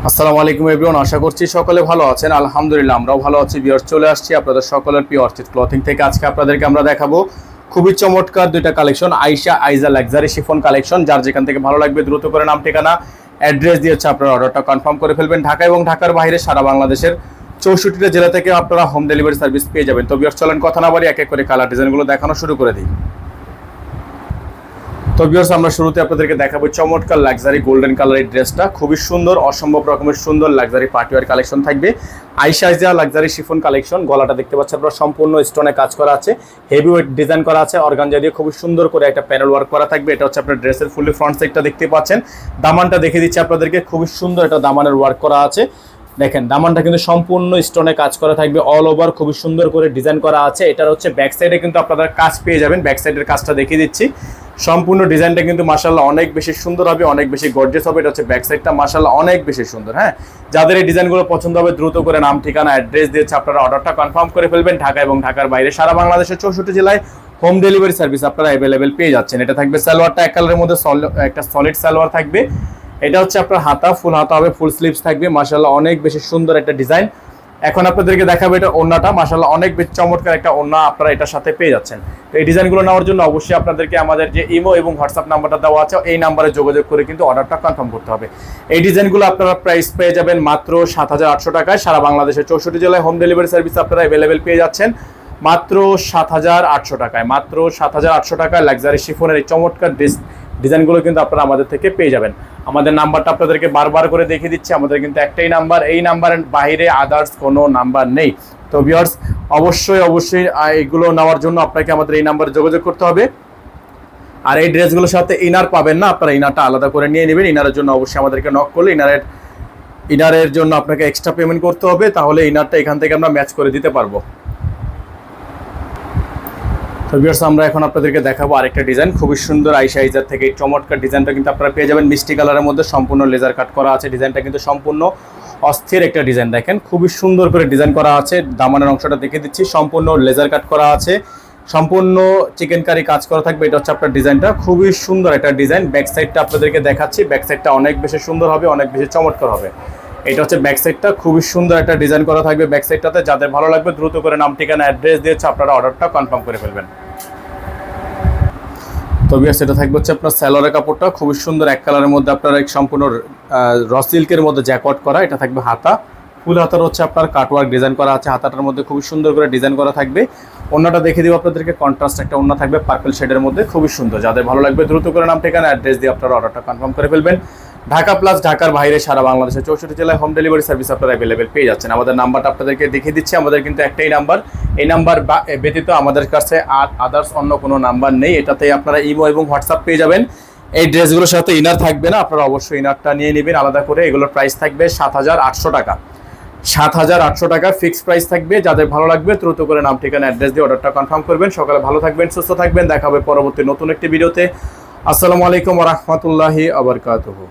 আসসালামু আলাইকুম এভরিওয়ান, আশা করছি সকলে ভালো আছেন। আলহামদুলিল্লাহ আমরাও ভালো আছি। ভিউয়ার্স, চলে আসছি আপনাদের সকলের প্রিয় অর্চিড ক্লথিং থেকে। আজকে আপনাদেরকে আমরা দেখাবো খুবই চমৎকার দুইটা collection, Aisha Aiza luxury chiffon collection. যার যেখান থেকে ভালো লাগবে দ্রুত করে নাম ঠিকানা অ্যাড্রেস দিয়ে হচ্ছে আপনারা অর্ডারটা কনফার্ম করে ফেলবেন। ঢাকা এবং ঢাকার বাইরে সারা বাংলাদেশের 64টা জেলা থেকে আপনারা হোম ডেলিভারি সার্ভিস পেয়ে যাবেন। তো ভিউয়ার্স, চলেন কথা না বাড়ি এক এক করে কালার ডিজাইনগুলো দেখানো শুরু করে দিই। তো ভিউয়ার্স, আমরা শুরুতে আপনাদেরকে দেখাবো চমৎকার লাক্সারি গোল্ডেন কালারের ড্রেসটা। খুবই সুন্দর, অসম্ভব রকমের সুন্দর লাক্সারি পার্টিওয়ার কালেকশন থাকবে। Aisha Aiza luxury chiffon collection. গলাটা দেখতে পাচ্ছেন আপনারা সম্পূর্ণ স্টোনে কাজ করা আছে, হেভি ওয়েট ডিজাইন করা আছে, অর্গানজা দিয়ে খুবই সুন্দর করে একটা প্যানেল ওয়ার্ক করা থাকবে। এটা হচ্ছে আপনার ড্রেসের ফুলি ফ্রন্ট সাইডটা দেখতে পাচ্ছেন। দামানটা দেখে দিচ্ছি আপনাদেরকে, খুবই সুন্দর একটা দামানের ওয়ার্ক করা আছে। দেখেন দামানটা কিন্তু সম্পূর্ণ স্টোনে কাজ করা থাকবে, অল ওভার খুবই সুন্দর করে ডিজাইন করা আছে। এটার হচ্ছে ব্যাক সাইডে কিন্তু আপনারা কাজ পেয়ে যাবেন। ব্যাক সাইডের কাজটা দেখিয়ে দিচ্ছি। সম্পূর্ণ ডিজাইনটা কিন্তু মাশাআল্লাহ অনেক বেশি সুন্দর হবে, অনেক বেশি গর্জিয়াস হবে। এটা হচ্ছে ব্যাক সাইডটা মাশাআল্লাহ অনেক বেশি সুন্দর। হ্যাঁ, যাদের এই ডিজাইনগুলো পছন্দ হবে দ্রুত করে নাম ঠিকানা অ্যাড্রেস দিয়েছে আপনারা অর্ডারটা কনফার্ম করে ফেলবেন। ঢাকা এবং ঢাকার বাইরে সারা বাংলাদেশের 64 জেলায় হোম ডেলিভারি সার্ভিস আপনারা অ্যাভেলেবেল পেয়ে যাচ্ছেন। এটা থাকবে সালোয়ারটা এক কালারের মধ্যে, একটা সলিড সালোয়ার থাকবে। এটা হচ্ছে আপনার হাতা, ফুল হাতা হবে, ফুল স্লিভস থাকবে। মাশাআল্লাহ অনেক বেশি সুন্দর একটা ডিজাইন। এখন আপনাদেরকে দেখাবো এটা ওন্নাটা। মাশাআল্লাহ অনেক বেশি চমৎকার একটা ওন্না আপনারা এটার সাথে পেয়ে যাচ্ছেন। তো এই ডিজাইনগুলো নেওয়ার জন্য অবশ্যই আপনাদেরকে আমাদের যে ইমো এবং হোয়াটসঅ্যাপ নাম্বারটা দেওয়া আছে এই নাম্বারে যোগাযোগ করে কিন্তু অর্ডারটা কনফার্ম করতে হবে। এই ডিজাইনগুলো আপনারা প্রাইস পেয়ে যাবেন মাত্র 7,800 টাকায়। সারা বাংলাদেশের 64 জেলায় হোম ডেলিভারি সার্ভিস আপনারা অ্যাভেলেবেল পেয়ে যাচ্ছেন মাত্র 7,800 টাকায়। মাত্র 7,800 টাকায় লাক্সারি শিফনের এই চমৎকার ডিজাইনগুলো কিন্তু আপনারা আমাদের থেকে পেয়ে যাবেন। আমাদের নাম্বারটা আপনাদেরকে বারবার করে দেখিয়ে দিচ্ছি, আমাদের কিন্তু একটাই নাম্বার, এই নাম্বারের বাইরে আদার্স কোনো নাম্বার নেই। তো ভিউয়ার্স, অবশ্যই এগুলো নেওয়ার জন্য আপনাকে আমাদের এই নাম্বারে যোগাযোগ করতে হবে। আর এই ড্রেসগুলোর সাথে ইনার পাবেন না, আপনারা ইনারটা আলাদা করে নিয়ে নেবেন। ইনারের জন্য অবশ্যই আমাদেরকে নক করলে ইনারের জন্য আপনাকে এক্সট্রা পেমেন্ট করতে হবে, তাহলে ইনারটা এখান থেকে আমরা ম্যাচ করে দিতে পারবো। তো ভিউয়ার্স, আমরা এখন আপনাদেরকে দেখাবো আরেকটা ডিজাইন, খুবই সুন্দর আইশা আইজার থেকে এই চমৎকার ডিজাইনটা কিন্তু আপনারা পেয়ে যাবেন মিষ্টি কালারের মধ্যে, সম্পূর্ণ লেজার কাট করা আছে। ডিজাইনটা কিন্তু সম্পূর্ণ অস্থির একটা ডিজাইন। দেখেন খুবই সুন্দর করে ডিজাইন করা আছে। দামানের অংশটা দেখে দিচ্ছি, সম্পূর্ণ লেজার কাট করা আছে, সম্পূর্ণ চিকেন কারি কাজ করা থাকবে। এটা হচ্ছে আপনার ডিজাইনটা, খুবই সুন্দর একটা ডিজাইন। ব্যাক সাইডটা আপনাদেরকে দেখাচ্ছি, ব্যাক সাইডটা অনেক বেশি সুন্দর হবে, অনেক বেশি চমৎকার হবে। এটা হচ্ছে ব্যাক সাইডটা, খুবই সুন্দর একটা ডিজাইন করা থাকবে ব্যাক সাইডটাতে। যাদের ভালো লাগবে দ্রুত করে নাম ঠিকানা অ্যাড্রেস দিয়েছে আপনারা অর্ডারটা কনফার্ম করে ফেলবেন। তো ভিউয়ার্স, এটা থাকবে হচ্ছে আপনার সালোয়ারের কাপড়টা খুবই সুন্দর এক কালারের মধ্যে, আপনার এক সম্পূর্ণ র সিল্কের মধ্যে জ্যাকওয়ার্ক করা। এটা থাকবে হাতা, ফুল হাতার হচ্ছে আপনার কাটওয়ার্ক ডিজাইন করা আছে। হাতাটার মধ্যে খুবই সুন্দর করে ডিজাইন করা থাকবে। ওন্নাটা দেখে দিব আপনাদেরকে, কন্ট্রাস্ট একটা ওন্না থাকবে পার্পল শেডের মধ্যে, খুবই সুন্দর। যাদের ভালো লাগবে দ্রুত করে নাম ঠিকানা অ্যাড্রেস দিয়ে আপনারা অর্ডারটা কনফার্ম করে ফেলবেন। ঢাকা প্লাস ঢাকার বাইরে সারা বাংলাদেশের 64 জেলায় হোম ডেলিভারি সার্ভিস আপনারা অ্যাভেলেবেল পেয়ে যাচ্ছেন। আমাদের নাম্বারটা আপনাদেরকে দেখিয়ে দিচ্ছি, আমাদের কিন্তু একটাই নাম্বার। এই নাম্বার ব্যতীত আমাদের কাছে আর আদার্স অন্য কোনো নাম্বার নেই। এটাতে আপনারা ইমো এবং হোয়াটসঅ্যাপ পেয়ে যাবেন। এই ড্রেসগুলোর সাথে ইনার থাকবে না, আপনারা অবশ্যই ইনারটা নিয়ে নেবেন আলাদা করে। এগুলোর প্রাইস থাকবে 7,800 টাকা। 7,800 টাকা ফিক্সড প্রাইস থাকবে। যাদের ভালো লাগবে দ্রুত করে নাম ঠিকানা অ্যাড্রেস দিয়ে অর্ডারটা কনফার্ম করবেন। সকালে ভালো থাকবেন, সুস্থ থাকবেন, দেখা হবে পরবর্তী নতুন একটি ভিডিওতে। আসসালামু আলাইকুম ওয়া রাহমাতুল্লাহি ওয়া বারাকাতুহু।